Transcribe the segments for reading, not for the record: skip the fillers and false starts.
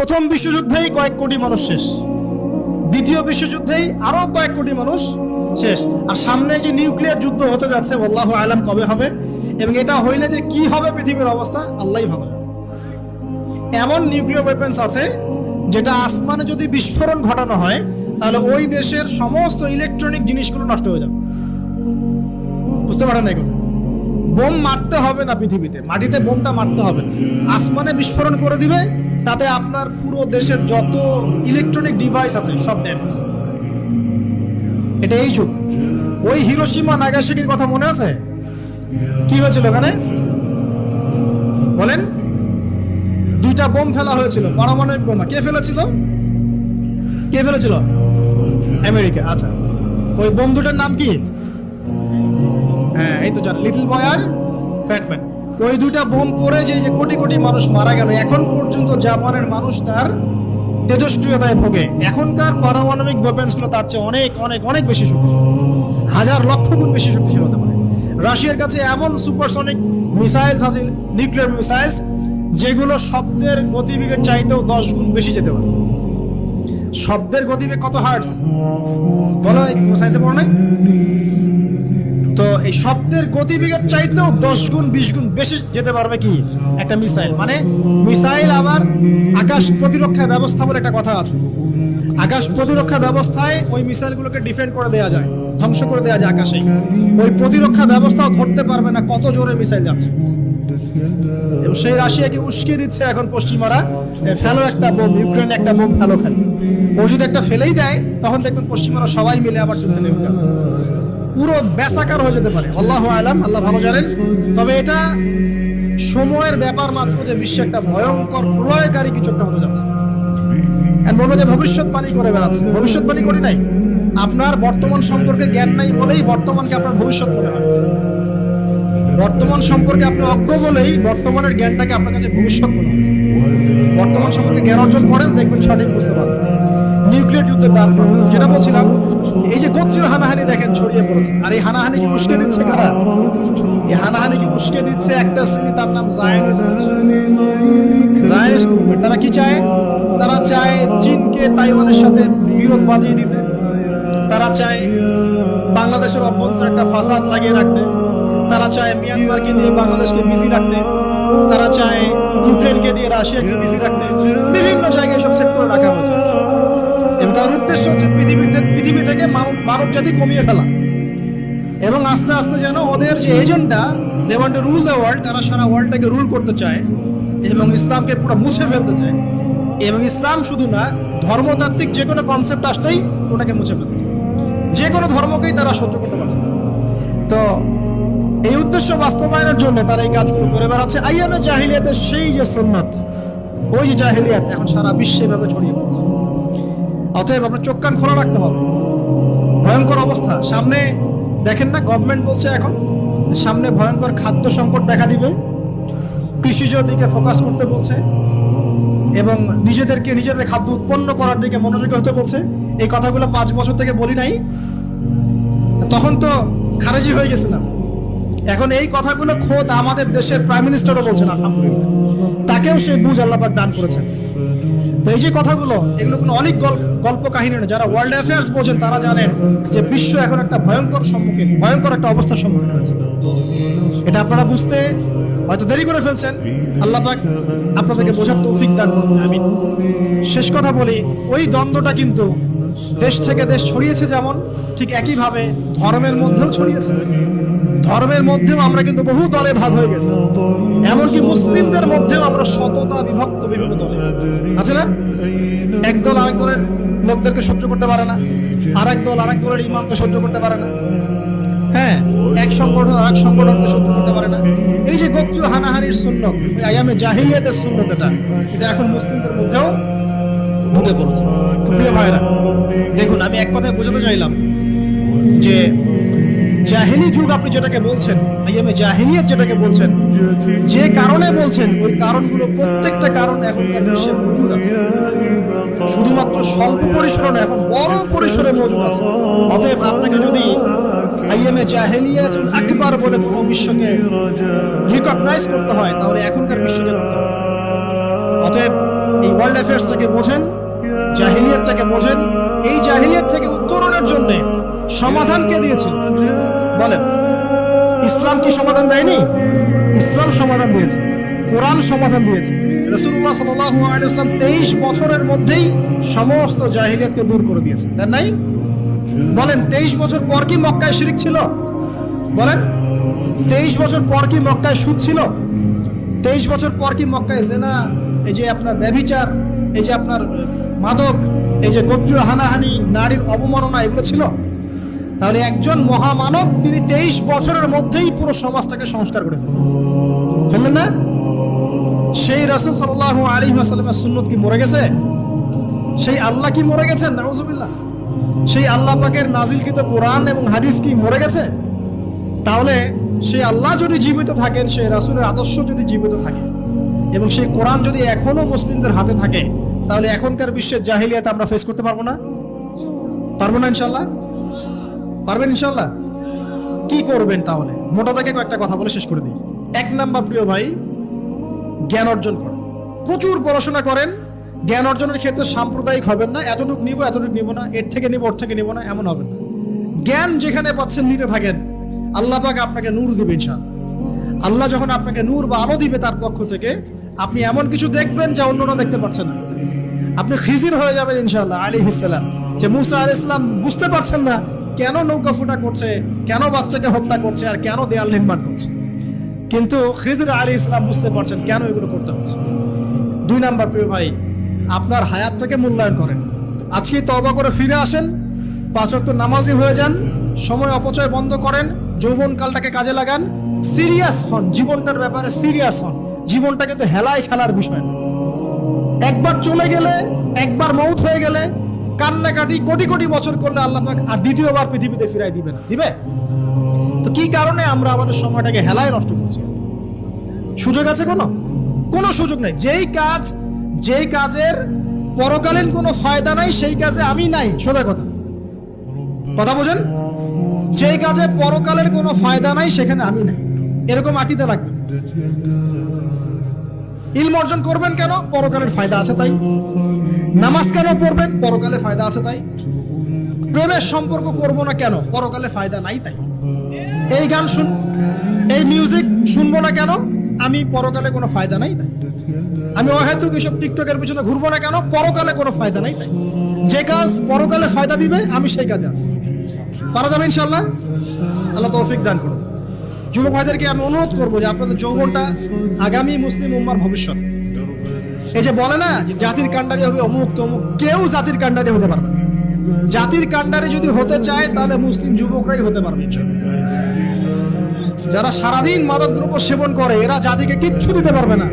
প্রথম বিশ্বযুদ্ধেই কয়েক কোটি মানুষ শেষ, দ্বিতীয় বিশ্বযুদ্ধেই আরো কয়েক কোটি মানুষ শেষ, আর সামনে যে নিউক্লিয়ার যুদ্ধ হতে যাচ্ছে আল্লাহু আলাম কবে হবে, এবং এটা হইলে যে কি হবে পৃথিবীর অবস্থা আল্লাহই ভালো জানে। এমন নিউক্লিয়ার ওয়েপন্স আছে যেটা আসমানে যদি বিস্ফোরণ ঘটানো হয় তাহলে ওই দেশের সমস্ত ইলেকট্রনিক জিনিসগুলো নষ্ট হয়ে যাবে। বুঝতে পারেন না? কথা বোম মারতে হবে না পৃথিবীতে, মাটিতে বোমটা মারতে হবে না, আসমানে বিস্ফোরণ করে দিবে, তাতে আপনার পুরো দেশের যত ইলেকট্রনিক ডিভাইস আছে সব ড্যামেজ। এটা এই যুগ। ওই হিরোশিমা নাগাসাকির কথা মনে আছে? কি হয়েছিল ওখানে বলেন? দুইটা বোম ফেলা হয়েছিল, পারমাণবিক বোমা। কে ফেলেছিল? কে ফেলেছিল? আমেরিকা। আচ্ছা, ওই বোম দুটার নাম কি? হ্যাঁ, এই তো জান, লিটল বয় আর ফ্যাট ম্যান। ওই দুইটা বোম পড়ে যে কোটি কোটি মানুষ মারা গেল, এখন পর্যন্ত জাপানের মানুষ তার তেজস্ক্রিয়তায় ভোগে। এখনকার পারমাণবিক ওয়েপন্সগুলো তার চেয়ে অনেক অনেক অনেক বেশি শক্তিশালী, হাজার লক্ষ গুণ বেশি শক্তিশালী হতে পারে। রাশিয়ার কাছে এমন সুপারসনিক মিসাইলস আছে, নিউক্লিয়ার মিসাইলস, যেগুলো শব্দের গতিবেগের চাইতেও 10 গুণ বেশি যেতে পারে। শব্দের গতিবেগ কত হার্টজ বলো? সায়েন্সে পড়ো নাই? তো এই শব্দের গতিবেগের চাইতেও 10 গুণ 20 গুণ বেশি যেতে পারবে কি একটা মিসাইল। মানে মিসাইল আবার আকাশ প্রতিরক্ষা ব্যবস্থা বলে একটা কথা আছে। আকাশ প্রতিরক্ষা ব্যবস্থায় ওই মিসাইলগুলোকে ডিফেন্ড করে দেওয়া যায়, ধ্বংস করে দেওয়া যায় আকাশে। ওই প্রতিরক্ষা ব্যবস্থাও ধরতে পারবে না কত জোরে মিসাইল যাচ্ছে। এবং সেই রাশিয়াকে উস্কে দিচ্ছে এখন পশ্চিমারা, ফেলো একটা বোম, ইউক্রেনে একটা বোম ফেলো খালি। ও যদি একটা ফেলেই দেয় তখন দেখবেন পশ্চিমারা সবাই মিলে আবার যুদ্ধে নেমে যাবে, পুরো বেসাকার হয়ে যেতে পারে। আল্লাহু আলাম, আল্লাহ ভালো জানেন। তবে এটা সময়ের ব্যাপার মাত্র যে বিশ্বে একটা ভয়ঙ্কর প্রলয়কারী কিছু একটা হতে যাচ্ছে। বলবো যে ভবিষ্যৎবাণী করে বেড়াচ্ছে। ভবিষ্যৎবাণী করি নাই, আপনার বর্তমান সম্পর্কে জ্ঞান নাই বলেই বর্তমানকে আপনার ভবিষ্যৎ মনে হয়। বর্তমান সম্পর্কে আপনি অজ্ঞ বলেই বর্তমানের জ্ঞানটাকে আপনার কাছে ভবিষ্যৎ মনে হচ্ছে। বর্তমান সম্পর্কে জ্ঞান অর্জন করেন, দেখবেন সঠিক বুঝতে পারবেন। নিউক্লিয়ার যুদ্ধের দ্বার প্রান্তে, যেটা বলছিলাম, এই যে গোত্রীয় হানাহানি দেখেন ছড়িয়ে পড়েছে। আর এই হানাহানি কি উস্কে দিচ্ছে কারা? এই হানাহানি কি উস্কে দিচ্ছে একটা শ্রেণী, তার নাম জায়নিস্ট। Zionist movement. তারা কি চায়? তারা চায় চীনকে তাইওয়ানের সাথে বিরোধ বাজিয়ে দিতে। তারা চায় বাংলাদেশের অভ্যন্তরে একটা ফাসাদ লাগিয়ে রাখতে। তারা চায় মিয়ানমারকে দিয়ে বাংলাদেশকে বিজি রাখতে। তারা চায় ইউক্রেনকে দিয়ে রাশিয়াকে বিজি রাখতে। বিভিন্ন জায়গায় সব সেট করে রাখা হয়েছে। এবং তার উদ্দেশ্য হচ্ছে পৃথিবী থেকে মানব জাতি কমিয়ে ফেলা। এবং আস্তে আস্তে যেন ওদের যে agenda, they want to rule the world, তারা সারা ওয়ার্ল্ডটাকে রুল করতে চায় এবং ইসলামকে পুরো মুছে ফেলতে চায়। এবং ইসলাম শুধু না, ধর্মতাত্ত্বিক যে কোনো কনসেপ্ট আসলেই ওটাকে মুছে ফেলতে চায়। যে কোনো ধর্মকেই তারা সহ্য করতে পারছে না। তো এই উদ্দেশ্য বাস্তবায়নের জন্য তারা এই কাজগুলো করে বেড়াচ্ছে। আইয়ামে জাহিলিয়াতের সেই যে সুন্নাত, ওই যে জাহিলিয়াত এখন সারা বিশ্বে ভাবে ছড়িয়ে পড়ছে। অতএব আপনার চোখ কান খোলা রাখতে হবে। ভয়ঙ্কর অবস্থা সামনে। দেখেন না, গভর্নমেন্ট বলছে এখন সামনে ভয়ঙ্কর খাদ্য সংকট দেখা দিবে, কৃষিজ দিকে ফোকাস করতে বলছে এবং নিজেদের খাদ্য উৎপন্ন করার দিকে মনোযোগী হতে বলছে। এই কথাগুলো 5 বছর থেকে বলি নাই, তখন তো খারেজি হয়ে গেছিলাম। এখন এই কথাগুলো খোদ আমাদের দেশের প্রাইম মিনিস্টারও বলছেন, আলহামদুলিল্লাহ, তাকেও সেই বুঝ আল্লাহ পাক দান করেছেন। তো এই যে কথাগুলো, এগুলো কোনো অনেক গল্প কাহিনী না। যারা ওয়ার্ল্ড অ্যাফেয়ার্স বোঝেন তারা জানেন যে বিশ্ব এখন একটা ভয়ঙ্কর একটা অবস্থার সম্মুখীন হয়েছে। এটা আপনারা বুঝতে হয়তো দেরি করে ফেলছেন। আল্লাহ পাক আপনাদেরকে বোঝার তৌফিক দান করুন, আমিন। শেষ কথা বলি, ওই দ্বন্দ্বটা কিন্তু দেশ থেকে দেশ ছড়িয়েছে, যেমন ঠিক একইভাবে ধর্মের মধ্যেও ছড়িয়েছে। ধর্মের মধ্যেও আমরা কিন্তু বহু দলে ভাগ হয়ে গেছি। এমনকি মুসলিমদের মধ্যেও আমরা শততা বিভক্ত বিভিন্ন দলে আছে না? এক দল আরেক দলের লোকদেরকে সহ্য করতে পারে না, আরেক দল আরেক দলের ইমামকে সহ্য করতে পারে না। হ্যাঁ, এক সংগঠন আরেক সংগঠনকে সহ্য করতে পারে না। এই যে গোত্রীয় হানাহানির সুন্নত, ওই আইয়ামে জাহিলিয়াতের সুন্নত, এটা এখন মুসলিমদের মধ্যেও ঢুকে পড়েছে। প্রিয় ভাইরা, দেখুন, আমি এক কথায় বোঝাতে চাইলাম যে জাহিলি যুগ আপনি যেটাকে বলছেন, আইয়ামে জাহিলিয়াত যেটাকে বলছেন, যে কারণে বলছেন, ওই কারণগুলো প্রত্যেকটা কারণ এখনকার বিশ্বে মজুদ আছে। শুধুমাত্র স্বল্প পরিসরে না, এখন বড় পরিসরে মজুদ আছে। অতএব আপনাকে যদি আইয়ামে জাহিলিয়াতুল আকবার বলে কোনো বিশ্বকে রিকগনাইজ করতে হয়, তাহলে এখনকার বিশ্বকে করতে হবে। অতএব এই ওয়ার্ল্ড অ্যাফেয়ার্সটাকে বোঝেন, জাহিলিয়াতটাকে বোঝেন। এই জাহিলিয়াত থেকে উত্তরণের জন্য সমাধান কে দিয়েছিল বলেন? ইসলাম কি সমাধান দেয়নি? ইসলাম সমাধান দিয়েছে, কোরআন সমাধান দিয়েছে। রাসূলুল্লাহ সাল্লাল্লাহু আলাইহি ওয়াসাল্লাম 23 বছরের মধ্যেই সমস্ত জাহিলিয়াতকে দূর করে দিয়েছে, তাই নাই? বলেন 23 বছর পর কি মক্কায় শিরক ছিল? বলেন 23 বছর পর কি মক্কায় সুদ ছিল? 23 বছর পর কি মক্কায় জিনা, এই যে আপনার ব্যভিচার, এই যে আপনার মাদক, এই যে গোত্রীয় হানাহানি, নারীর অবমাননা, এগুলো ছিল? তাহলে একজন মহামানব তিনি 23 বছরের মধ্যেই পুরো সমাজটাকে সংস্কার করে ফেললেন না? সেই রাসূল সাল্লাল্লাহু আলাইহি ওয়াসাল্লামের সুন্নাত কি মরে গেছে? সেই আল্লাহ কি মরে গেছেন? নাউজুবিল্লাহ। সেই আল্লাহ পাকের নাজিলকৃত কোরআন এবং হাদিস কি মরে গেছে? তাহলে সেই আল্লাহ যদি জীবিত থাকেন, সেই রাসূলের আদর্শ যদি জীবিত থাকে এবং সেই কোরআন যদি এখনো মুসলিমদের হাতে থাকে, তাহলে এখনকার বিশ্বের জাহিলিয়াত আমরা ফেস করতে পারবো না? পারবো না ইনশাআল্লাহ? পারবেন ইনশাআল্লাহ? কি করবেন তাহলে? মোটা দাগে কয়েকটা কথা বলে শেষ করে দিই। 1 নাম্বার প্রিয় ভাই, জ্ঞান অর্জন করেন, প্রচুর পড়াশোনা করেন। জ্ঞান অর্জনের ক্ষেত্রে সাম্প্রদায়িক হবেন না, এতটুকু নিব এতটুকু নিব না, এর থেকে নিব ওর থেকে নিব না, এমন হবেন না। জ্ঞান যেখানে পাচ্ছেন নিতে থাকেন, আল্লাহ পাক আপনাকে নূর দিবে ইনশাআল্লাহ। আল্লাহ যখন আপনাকে নূর বা আলো দিবে তার পক্ষ থেকে, আপনি এমন কিছু দেখবেন যা অন্যরা দেখতে পাচ্ছেন না। আপনি খিজির হয়ে যাবেন ইনশাআল্লাহ আলাইহিস সালাম। যে মুসা আলাইহিস সালাম বুঝতে পারছেন না কেন নৌকা ফুটা করছে, কেন বাচ্চাকে হত্যা করছে, আর কেন দেয়াল নির্মাণ করছে, কিন্তু খিজির আলাইহিস সালাম বুঝতে পারছেন কেন এগুলো করতে হচ্ছে। 2 নাম্বার প্রিয় ভাই, আপনার হায়াতটাকে মূল্যায়ন করেন। আজকে তওবা করে ফিরে আসেন, 5 ওয়াক্ত নামাজি হয়ে যান, সময় অপচয় বন্ধ করেন, যৌবনকালটাকে কাজে লাগান, সিরিয়াস হন, জীবনটার ব্যাপারে সিরিয়াস হন। জীবনটা কিন্তু হেলায় খেলার বিষয় না। একবার চলে গেলে, একবার মৌত হয়ে গেলে কান্নাকাটি কোটি কোটি বছর করলে আল্লাহ পাক আর দ্বিতীয়বার পৃথিবীতে ফিরাই দিবে না, দিবে? তো কি কারণে আমরা আমাদের সময়টাকে হেলায় নষ্ট করছি? সুযোগ আছে কোনো সুযোগ নেই। যেই কাজের পরকালীন কোনো ফায়দা নাই, সেই কাজে আমি নাই। সোজা কথা বোঝেন? যেই কাজে পরকালের কোনো ফায়দা নাই সেখানে আমি নাই, এরকম আকীদা লাগবে। ইলম অর্জন করবেন কেন? পরকালের ফায়দা আছে তাই। নামাজ কেন পড়বেন? পরকালে ফায়দা আছে তাই। প্রেমের সম্পর্ক করব না কেন? পরকালে ফায়দা নাই তাই। এই গান এই মিউজিক শুনবো না কেন? আমি পরকালে কোনো ফায়দা নাই তাই। আমি অহেতুক এসব টিকটকের পিছনে ঘুরবো না কেন? পরকালে কোনো ফায়দা নাই তাই। যে কাজ পরকালে ফায়দা দিবে আমি সেই কাজে আছি। পারা যাবে ইনশাআল্লাহ? আল্লাহ তৌফিক দান করুন। যুবক ভাইদেরকে আমি অনুরোধ করবো যে আপনাদের যৌবনটা আগামী মুসলিম উম্মার ভবিষ্যৎ। এই যে বলে না যে জাতির কাণ্ডারি হবে অমুক তমুক, কেউ জাতির কাণ্ডারি হতে পারবে না। জাতির কাণ্ডারি যদি হতে চায় তাহলে মুসলিম যুবকরাই হতে পারবে। যারা সারাদিন মাদকদ্রব্য সেবন করে এরা জাতিকে কিচ্ছু দিতে পারবে না।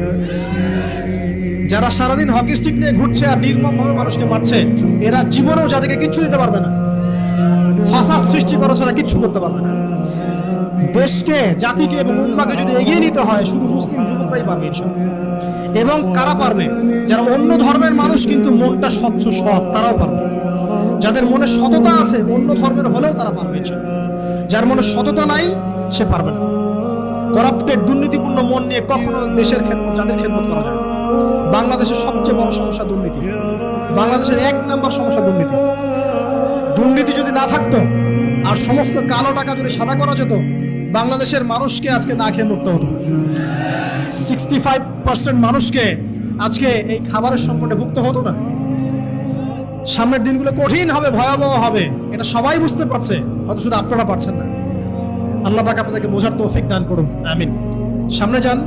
যারা সারাদিন হকি স্টিক নিয়ে ঘুরছে আর নির্মমভাবে মানুষকে মারছে, এরা জীবনেও জাতিকে কিচ্ছু দিতে পারবে না। ফাসাদ সৃষ্টি করা ছাড়া কিচ্ছু করতে পারবে না। দেশকে, জাতিকে এবং উম্মাকে যদি এগিয়ে নিতে হয় শুধু মুসলিম যুবকরাই পারবে ইনশাআল্লাহ। এবং কারা পারবে? যারা অন্য ধর্মের মানুষ কিন্তু মনটা স্বচ্ছ সৎ, তারাও পারবে। যাদের মনে সততা আছে অন্য ধর্মের হলেও তারা পারবে ইনশাআল্লাহ। যার মনে সততা নাই সে পারবে না। করাপ্টেড, দুর্নীতিপূর্ণ মন নিয়ে কখনো দেশের খেদমত, যাদের খেদমত করা যায়। বাংলাদেশের সবচেয়ে বড় সমস্যা দুর্নীতি। বাংলাদেশের 1 নাম্বার সমস্যা দুর্নীতি। দুর্নীতি যদি না থাকতো আর সমস্ত কালো টাকা যদি সাদা করা যেত, বাংলাদেশের মানুষকে আজকে না খেয়ে মরতে হতো। 65% মানুষকে আজকে এই খাবারের সংকটে ভুগতে হতো না। সামনের দিনগুলো কঠিন হবে, ভয়াবহ হবে, এটা সবাই বুঝতে পারছে, হয়তো শুধু আপনারা পারছেন না। আল্লাহ পাক আপনাদেরকে বোঝার তৌফিক দান করুন, আমিন। সামনে যান,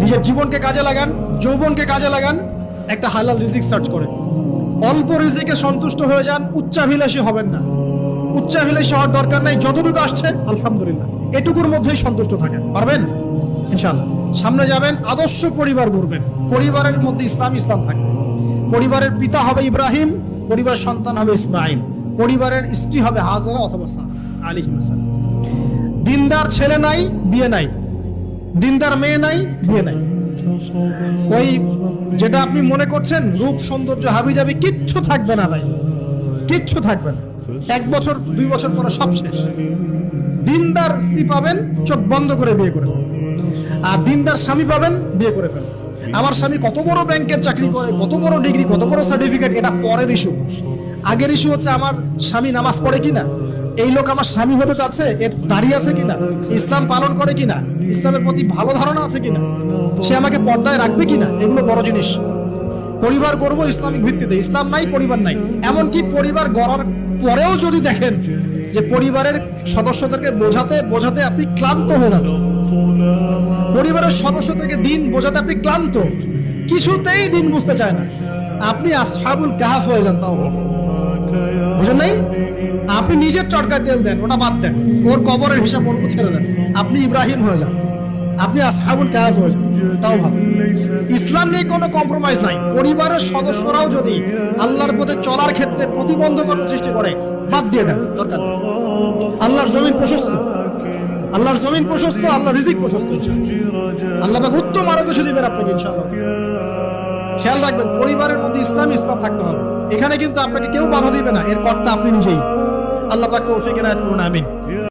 নিজের জীবনকে কাজে লাগান, যৌবনকে কাজে লাগান, একটা হালাল রিজিক সার্চ করে অল্প রিজিকে সন্তুষ্ট হয়ে যান। উচ্চাভিলাষী হবেন না। উচ্চাভিলাষী হওয়ার দরকার নাই। যতটুকু আসছে আলহামদুলিল্লাহ, এটুকুর মধ্যেই সন্তুষ্ট থাকেন। পারবেন ইনশাআল্লাহ। সামনে যাবেন, আদর্শ পরিবার গড়বেন। পরিবারের মধ্যে ইসলাম থাকবে। পরিবারের পিতা হবে ইব্রাহিম, পরিবার সন্তান হবে ইসমাইল, পরিবারের স্ত্রী হবে হাজরা অথবা সারা আলাইহিস সালাম। দিনদার ছেলে নাই, বিয়ে নাই। দিনদার মেয়ে নাই, বিয়ে নাই। ওই যেটা আপনি মনে করছেন রূপ সৌন্দর্য হাবিজাবি, কিচ্ছু থাকবে না ভাই, কিচ্ছু থাকবে না। 1 বছর 2 বছর পরে সব শেষ। দিনদার স্ত্রী পাবেন, চোখ বন্ধ করে বিয়ে করে ফেলবেন। আর দিনদার স্বামী পাবেন, বিয়ে করে ফেলবেন। আমার স্বামী কত বড় ব্যাংকের চাকরি করে, কত বড় ডিগ্রি, কত বড় সার্টিফিকেট, এটা পরের ইস্যু। আগের ইস্যু হচ্ছে আমার স্বামী নামাজ পড়ে কিনা, এই লোক আমার স্বামী হতে চাচ্ছে, এর দাঁড়িয়ে আছে কিনা, ইসলাম পালন করে কিনা, ইসলামের প্রতি ভালো ধারণা আছে কিনা, সে আমাকে পর্দায় রাখবে কিনা, এগুলো বড় জিনিস। পরিবার করব ইসলামিক ভিত্তিতে, ইসলাম নাই পরিবার নাই। এমনকি পরিবার গড়ার পরেও যদি দেখেন যে পরিবারের সদস্যদেরকে বোঝাতে বোঝাতে আপনি ক্লান্ত হয়ে যাচ্ছেন, পরিবারের সদস্যদেরকে দিন বোঝাতে আপনি ক্লান্ত, কিছুতেই দিন বুঝতে চায় না, আপনি আসহাবুল কাহাফ হয়ে যান। তাও বুঝেন নাই? আপনি নিজের চটকায় তেল দেন, ওটা বাদ দেন, ওর কবরের হিসাব ওর ছেড়ে দেন, আপনি ইব্রাহিম হয়ে যান, আপনি আসহাবুল কাহাফ হয়ে যান, তাও ভালো। ইসলাম নিয়ে কোনো কম্প্রোমাইজ নাই। পরিবারের সদস্যরাও যদি আল্লাহর পথে চলার ক্ষেত্রে প্রতিবন্ধকতা সৃষ্টি করে, বাদ দিয়ে দেন, দরকার নেই। আল্লাহর জমিন প্রশস্ত, আল্লাহর জমিন প্রশস্ত, আল্লাহর রিজিক প্রশস্ত, আল্লাহ পাক উত্তম আরো কিছু দিবেন আপনাকে ইনশাআল্লাহ। খেয়াল রাখবেন, পরিবারের মধ্যে ইসলাম থাকতে হবে। এখানে কিন্তু আপনাকে কেউ বাধা দিবে না, এর কর্তা আপনি নিজেই। আল্লাহ পাক তৌফিক এনায়েত করুন, আমিন।